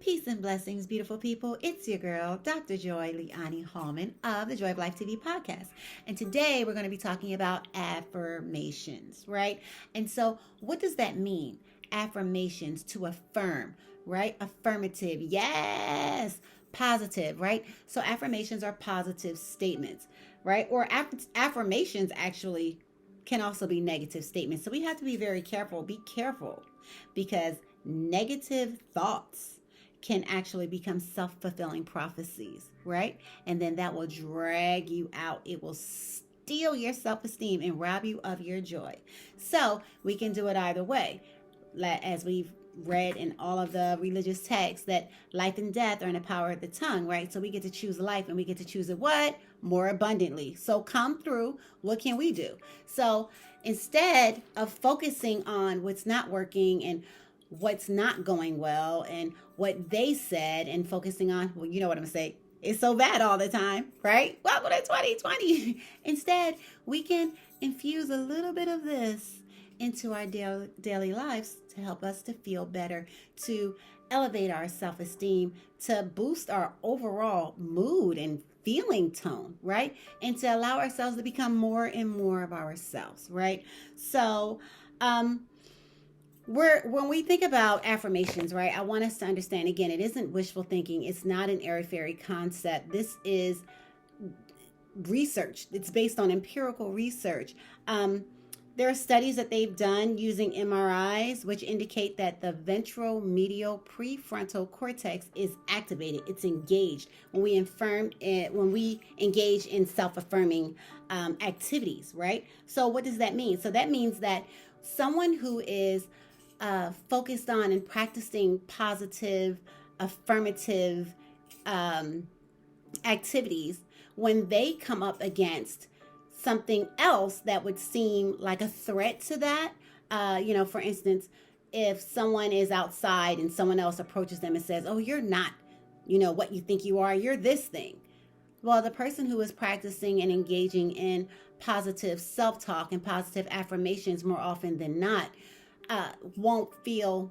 Peace and blessings, beautiful people. It's your girl, Dr. Joy Liani Hallman of the Joy of Life TV podcast. And today we're going to be talking about affirmations, right? And so, what does that mean? Affirmations, to affirm, right? Affirmative, yes. Positive, right? So, affirmations are positive statements, right? Or affirmations actually can also be negative statements. So, we have to be very careful. Be careful because negative thoughts can actually become self-fulfilling prophecies, right? And then that will drag you out. It will steal your self-esteem and rob you of your joy. So we can do it either way. As we've read in all of the religious texts, that life and death are in the power of the tongue, right? So we get to choose life, and we get to choose it what? More abundantly. So come through. What can we do? So instead of focusing on what's not working and what's not going well and what they said and focusing on, well, you know what I'm going to say, it's so bad all the time, right? Welcome to 2020. Instead, we can infuse a little bit of this into our daily lives to help us to feel better, to elevate our self-esteem, to boost our overall mood and feeling tone, right? And to allow ourselves to become more and more of ourselves, right? So, when we think about affirmations, right, I want us to understand, again, it isn't wishful thinking. It's not an airy-fairy concept. This is research. It's based on empirical research. There are studies that they've done using MRIs, which indicate that the ventromedial prefrontal cortex is activated. It's engaged when we engage in self-affirming activities, right? So what does that mean? So that means that someone who is focused on and practicing positive, affirmative activities, when they come up against something else that would seem like a threat to that, for instance, if someone is outside and someone else approaches them and says, oh, you're not, what you think you are, you're this thing. Well, the person who is practicing and engaging in positive self-talk and positive affirmations more often than not won't feel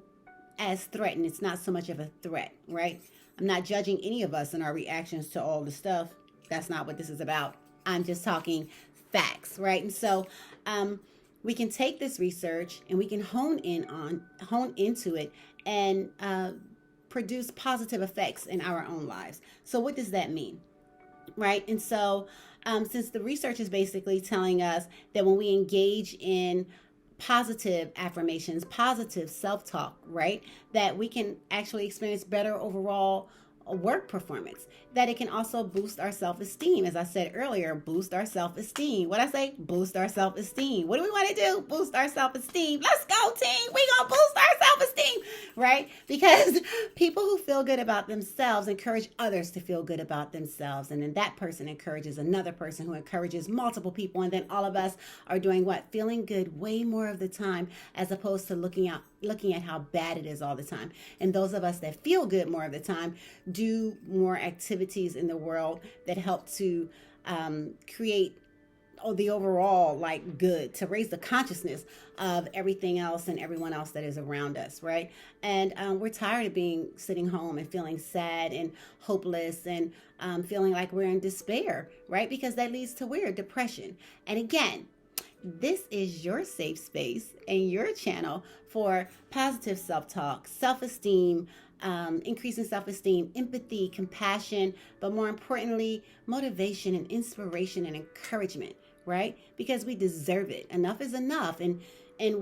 as threatened. It's not so much of a threat, right? I'm not judging any of us and our reactions to all the stuff. That's not what this is about. I'm just talking facts, right? And so we can take this research and we can hone into it and produce positive effects in our own lives. So what does that mean? Right? And so since the research is basically telling us that when we engage in positive affirmations, positive self-talk, right, that we can actually experience better overall work performance, that it can also boost our self-esteem. As I said earlier, boost our self-esteem. What I say? Boost our self-esteem. What do we want to do? Boost our self-esteem. Let's go, team. We gonna boost our self-esteem, right? Because people who feel good about themselves encourage others to feel good about themselves, and then that person encourages another person who encourages multiple people, and then all of us are doing what? Feeling good way more of the time, as opposed to looking at how bad it is all the time. And those of us that feel good more of the time do more activities in the world that help to create the overall good, to raise the consciousness of everything else and everyone else that is around us, right? And we're tired of sitting home and feeling sad and hopeless and feeling like we're in despair, right? Because that leads to depression. And again, this is your safe space and your channel for positive self-talk, self-esteem, increasing self-esteem, empathy, compassion, but more importantly, motivation and inspiration and encouragement, right? Because we deserve it. Enough is enough. And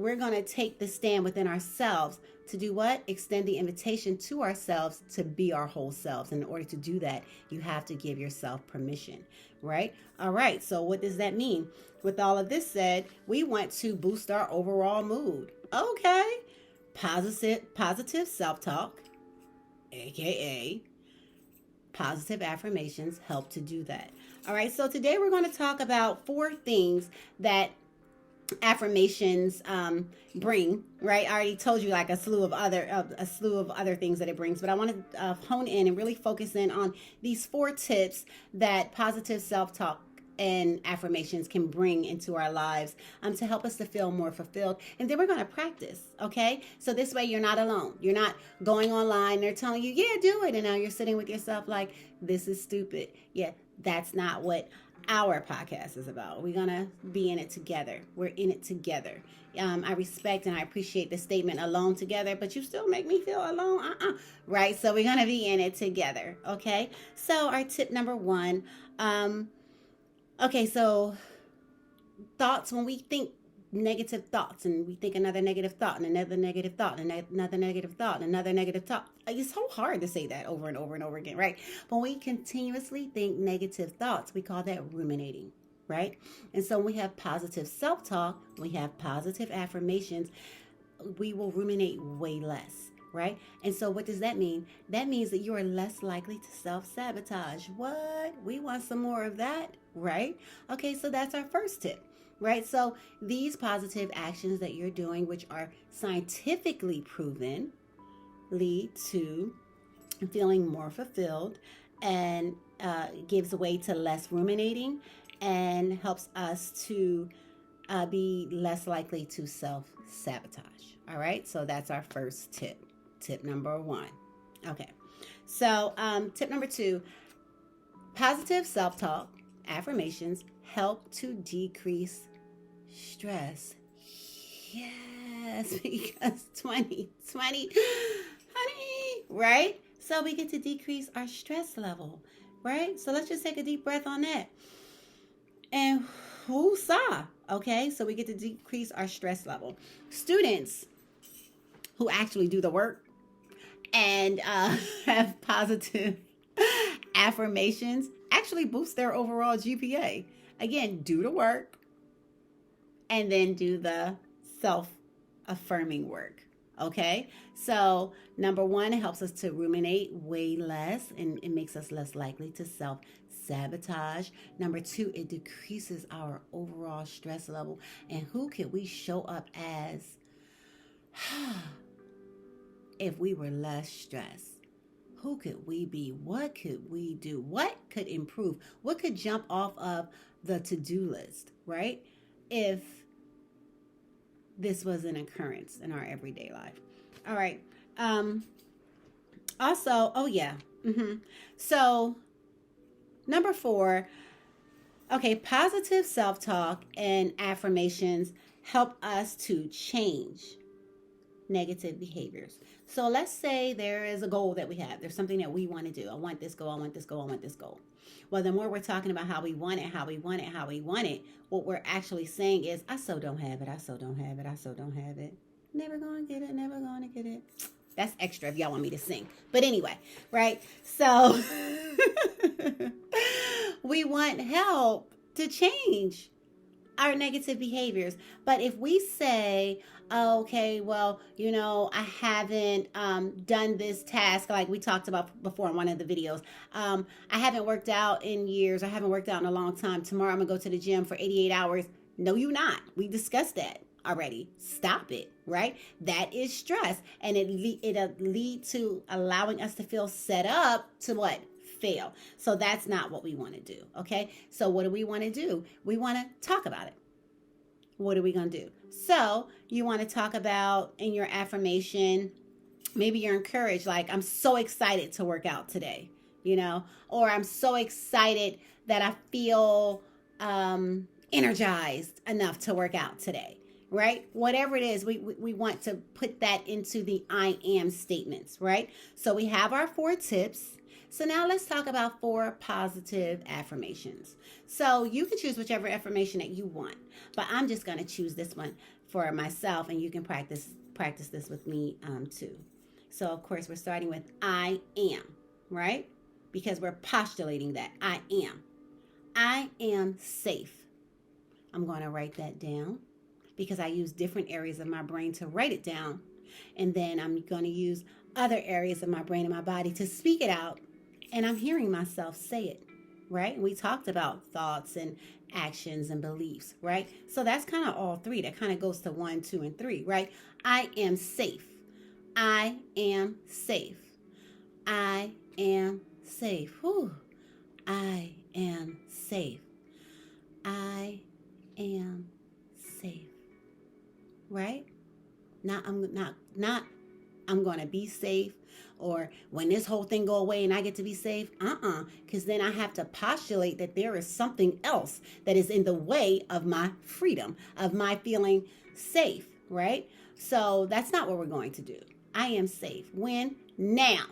we're going to take the stand within ourselves to do what? Extend the invitation to ourselves to be our whole selves. And in order to do that, you have to give yourself permission, right? All right. So what does that mean? With all of this said, we want to boost our overall mood. Okay. Positive self-talk, aka positive affirmations, help to do that. All right. So today we're going to talk about 4 things that affirmations bring, right? I already told you a slew of other things that it brings, but I want to hone in and really focus in on these 4 tips that positive self-talk and affirmations can bring into our lives to help us to feel more fulfilled. And then we're going to practice, okay? So this way you're not alone. You're not going online, they're telling you, yeah, do it. And now you're sitting with yourself like, this is stupid. Yeah, that's not what our podcast is about. We're going to be in it together. We're in it together. I respect and I appreciate the statement alone together, but you still make me feel alone. Right? So we're going to be in it together, okay? So our tip number 1, okay, so thoughts, when we think negative thoughts and we think another negative thought and another negative thought and another negative thought and another negative thought, it's so hard to say that over and over and over again, right? When we continuously think negative thoughts, we call that ruminating, right? And so when we have positive self-talk, we have positive affirmations, we will ruminate way less. Right? And so what does that mean? That means that you are less likely to self-sabotage. What? We want some more of that, right? Okay, so that's our first tip, right? So these positive actions that you're doing, which are scientifically proven, lead to feeling more fulfilled and gives way to less ruminating and helps us to be less likely to self-sabotage. All right, so that's our first tip. Tip number 1. Okay, so tip number 2, positive self-talk, affirmations help to decrease stress. Yes, because 2020, honey, right? So we get to decrease our stress level, right? So let's just take a deep breath on that. And whoosah, okay? So we get to decrease our stress level. Students who actually do the work and have positive affirmations actually boost their overall GPA. Again, do the work and then do the self-affirming work. Okay, so number 1, it helps us to ruminate way less and it makes us less likely to self-sabotage. Number 2, it decreases our overall stress level. And who could we show up as if we were less stressed? Who could we be? What could we do? What could improve? What could jump off of the to-do list, right? If this was an occurrence in our everyday life. All right. Also, So number 4, okay, positive self-talk and affirmations help us to change negative behaviors. So let's say there is a goal that we have. There's something that we want to do. I want this goal. I want this goal. I want this goal. Well, the more we're talking about how we want it, what we're actually saying is, I so don't have it. I so don't have it. I so don't have it. Never going to get it. Never going to get it. That's extra if y'all want me to sing. But anyway, right? So we want help to change our negative behaviors. But if we say, okay, well, I haven't done this task like we talked about before in one of the videos. I haven't worked out in years. I haven't worked out in a long time. Tomorrow I'm going to go to the gym for 88 hours. No, you're not. We discussed that already. Stop it, right? That is stress. And it'll lead to allowing us to feel set up to what? Fail. So that's not what we want to do. Okay. So what do we want to do? We want to talk about it. What are we going to do? So you want to talk about in your affirmation, maybe you're encouraged, like, I'm so excited to work out today, or I'm so excited that I feel energized enough to work out today, right? Whatever it is, we want to put that into the I am statements, right? So we have our 4 tips. So now let's talk about 4 positive affirmations. So you can choose whichever affirmation that you want, but I'm just going to choose this one for myself, and you can practice this with me too. So of course we're starting with I am, right? Because we're postulating that I am. I am safe. I'm going to write that down because I use different areas of my brain to write it down, and then I'm going to use other areas of my brain and my body to speak it out. And I'm hearing myself say it, right? We talked about thoughts and actions and beliefs, right? So that's kind of all 3. That kind of goes to 1, 2, and 3, right? I am safe. I am safe. I am safe. Whew. I am safe. I am safe, right? Not I'm going to be safe, or when this whole thing go away and I get to be safe. Because then I have to postulate that there is something else that is in the way of my freedom, of my feeling safe, right? So that's not what we're going to do. I am safe. When? Now.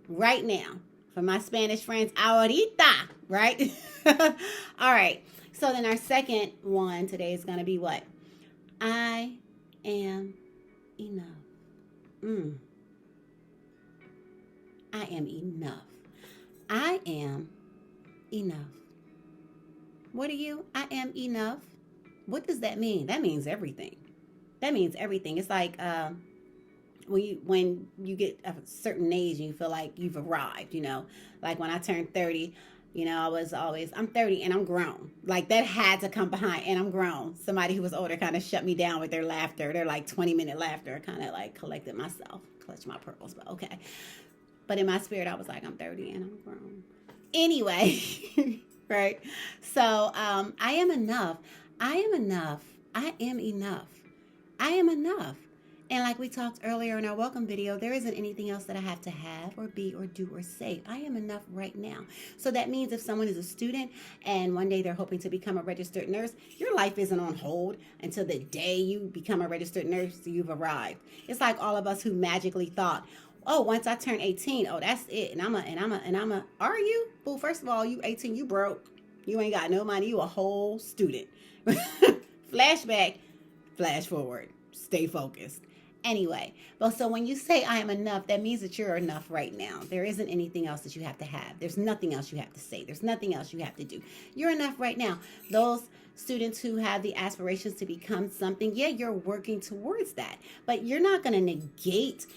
Right now. For my Spanish friends, ahorita, right? All right. So then our second one today is going to be what? I am enough. I am enough. I am enough. What are you? I am enough. What does that mean? That means everything. That means everything. It's like when you get a certain age and you feel like you've arrived, like when I turned 30, I was always, I'm 30 and I'm grown. Like that had to come behind, and I'm grown. Somebody who was older kind of shut me down with their laughter. Their like 20-minute laughter. Kind of like collected myself, clutched my pearls, but okay. But in my spirit, I was like, I'm 30 and I'm grown. Anyway, right? So I am enough. I am enough. I am enough. I am enough. And like we talked earlier in our welcome video, there isn't anything else that I have to have or be or do or say. I am enough right now. So that means if someone is a student and one day they're hoping to become a registered nurse, your life isn't on hold until the day you become a registered nurse, you've arrived. It's like all of us who magically thought, oh, once I turn 18, oh, that's it. Are you? Well, first of all, you 18, you broke. You ain't got no money. You a whole student. Flashback, flash forward. Stay focused. Anyway, but so when you say I am enough, that means that you're enough right now. There isn't anything else that you have to have. There's nothing else you have to say. There's nothing else you have to do. You're enough right now. Those students who have the aspirations to become something, yeah, you're working towards that. But you're not going to negate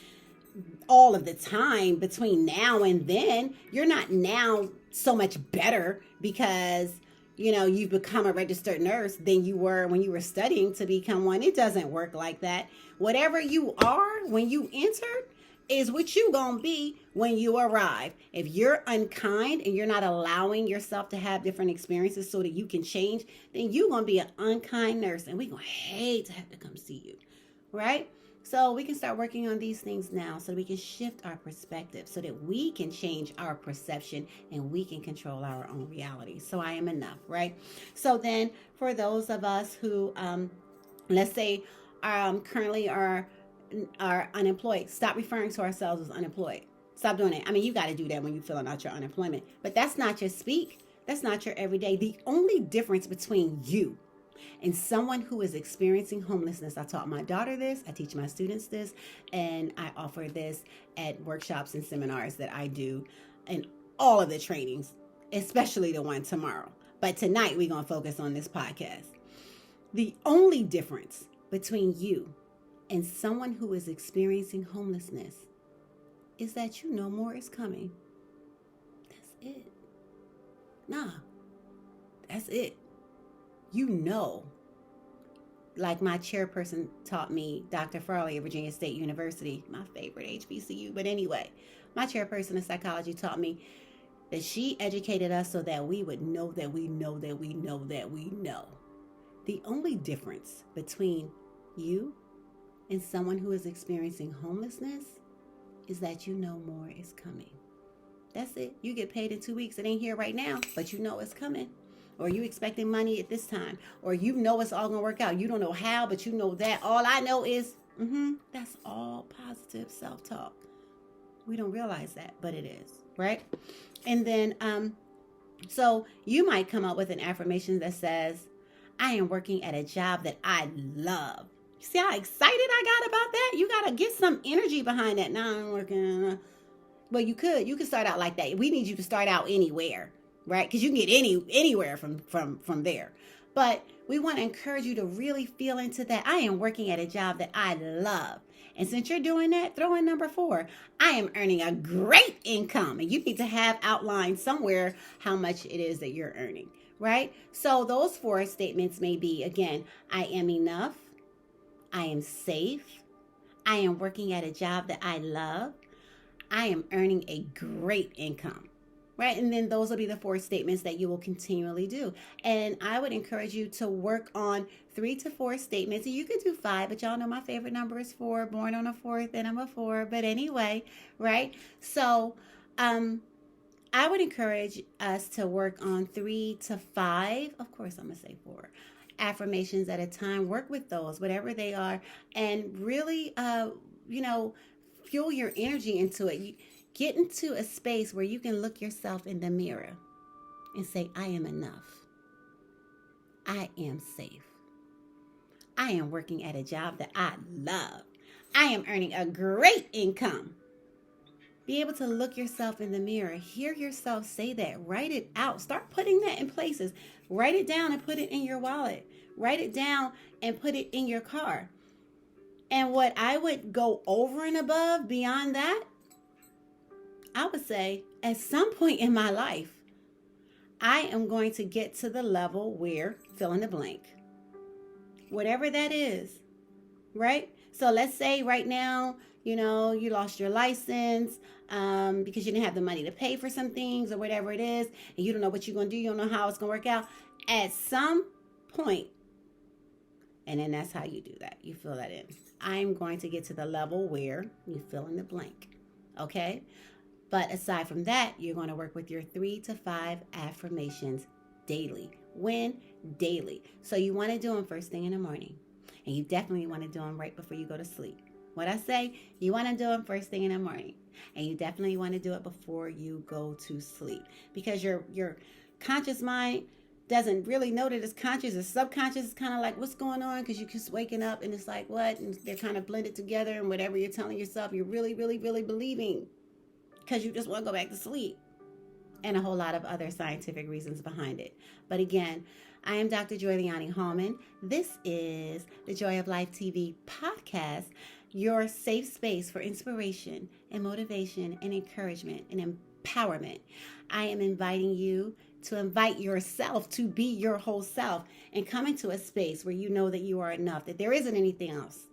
all of the time between now and then. You're not now so much better because you've become a registered nurse than you were when you were studying to become one. It doesn't work like that. Whatever you are when you entered is what you gonna be when you arrive. If you're unkind and you're not allowing yourself to have different experiences so that you can change, then you're gonna be an unkind nurse, and we're gonna hate to have to come see you, right? So we can start working on these things now so that we can shift our perspective so that we can change our perception and we can control our own reality. So I am enough, right? So then for those of us who, let's say, currently are unemployed, stop referring to ourselves as unemployed. Stop doing it. I mean, you got to do that when you're filling out your unemployment. But that's not your speak. That's not your everyday. The only difference between you and someone who is experiencing homelessness, I taught my daughter this, I teach my students this, and I offer this at workshops and seminars that I do and all of the trainings, especially the one tomorrow. But tonight we're going to focus on this podcast. The only difference between you and someone who is experiencing homelessness is that you know more is coming. That's it. That's it. Like my chairperson taught me, Dr. Farley at Virginia State University, my favorite HBCU. But anyway, my chairperson of psychology taught me that she educated us so that we would know that we know that we know that we know. The only difference between you and someone who is experiencing homelessness is that you know more is coming. That's it. You get paid in 2 weeks. It ain't here right now, but you know it's coming. Or you expecting money at this time, or it's all gonna work out. You don't know how, but you know that. All I know is, that's all positive self-talk. We don't realize that, but it is, right? And then, so you might come up with an affirmation that says, I am working at a job that I love. You see how excited I got about that? You gotta get some energy behind that. Now I'm working. Well, you could start out like that. We need you to start out anywhere. Right? Because you can get anywhere from there. But we want to encourage you to really feel into that. I am working at a job that I love. And since you're doing that, throw in number 4. I am earning a great income. And you need to have outlined somewhere how much it is that you're earning. Right? So those 4 statements may be, again, I am enough. I am safe. I am working at a job that I love. I am earning a great income. right? And then those will be the 4 statements that you will continually do. And I would encourage you to work on 3 to 4 statements. And you could do 5, but y'all know my favorite number is 4. Born on a 4th, and I'm a 4. But anyway, right? So, I would encourage us to work on 3 to 5. Of course, I'm gonna say 4 affirmations at a time. Work with those, whatever they are, and really, you know, fuel your energy into it. Get into a space where you can look yourself in the mirror and say, I am enough. I am safe. I am working at a job that I love. I am earning a great income. Be able to look yourself in the mirror, hear yourself say that, write it out, start putting that in places. Write it down and put it in your wallet. Write it down and put it in your car. And what I would go over and above beyond that, I would say at some point in my life, I am going to get to the level where fill in the blank. Whatever that is, right? So let's say right now, you lost your license because you didn't have the money to pay for some things or whatever it is, and you don't know what you're going to do. You don't know how it's going to work out. At some point, and then that's how you do that. You fill that in. I'm going to get to the level where you fill in the blank, okay? But aside from that, you're going to work with your 3 to 5 affirmations daily. When? Daily. So you want to do them first thing in the morning, and you definitely want to do them right before you go to sleep. What I say, you want to do them first thing in the morning, and you definitely want to do it before you go to sleep, because your conscious mind doesn't really know that it's conscious. The subconscious is kind of like, what's going on? Because you're just waking up and it's like, what? And they're kind of blended together, and whatever you're telling yourself, you're really, really, really believing because you just want to go back to sleep, and a whole lot of other scientific reasons behind it. But again, I am Dr. Joy Liani Hallman. This is the Joy of Life TV podcast, your safe space for inspiration and motivation and encouragement and empowerment. I am inviting you to invite yourself to be your whole self and come into a space where you know that you are enough, that there isn't anything else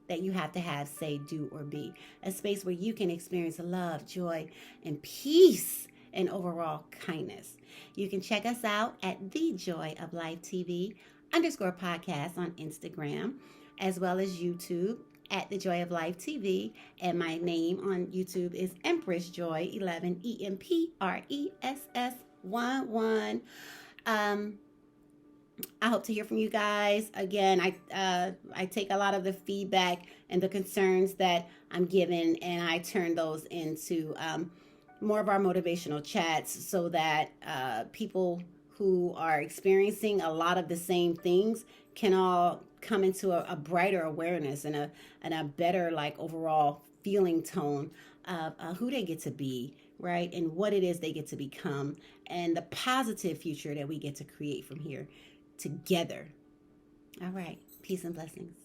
that you have to have, say, do, or be. A space where you can experience love, joy, and peace, and overall kindness. You can check us out at the Joy of Life TV _podcast on Instagram, as well as YouTube at the Joy of Life TV. And my name on YouTube is Empress Joy 11, EMPRESS11. I hope to hear from you guys. Again, I take a lot of the feedback and the concerns that I'm given, and I turn those into more of our motivational chats, so that people who are experiencing a lot of the same things can all come into a brighter awareness and a better, like, overall feeling tone of who they get to be, right? And what it is they get to become, and the positive future that we get to create from here together. All right. Peace and blessings.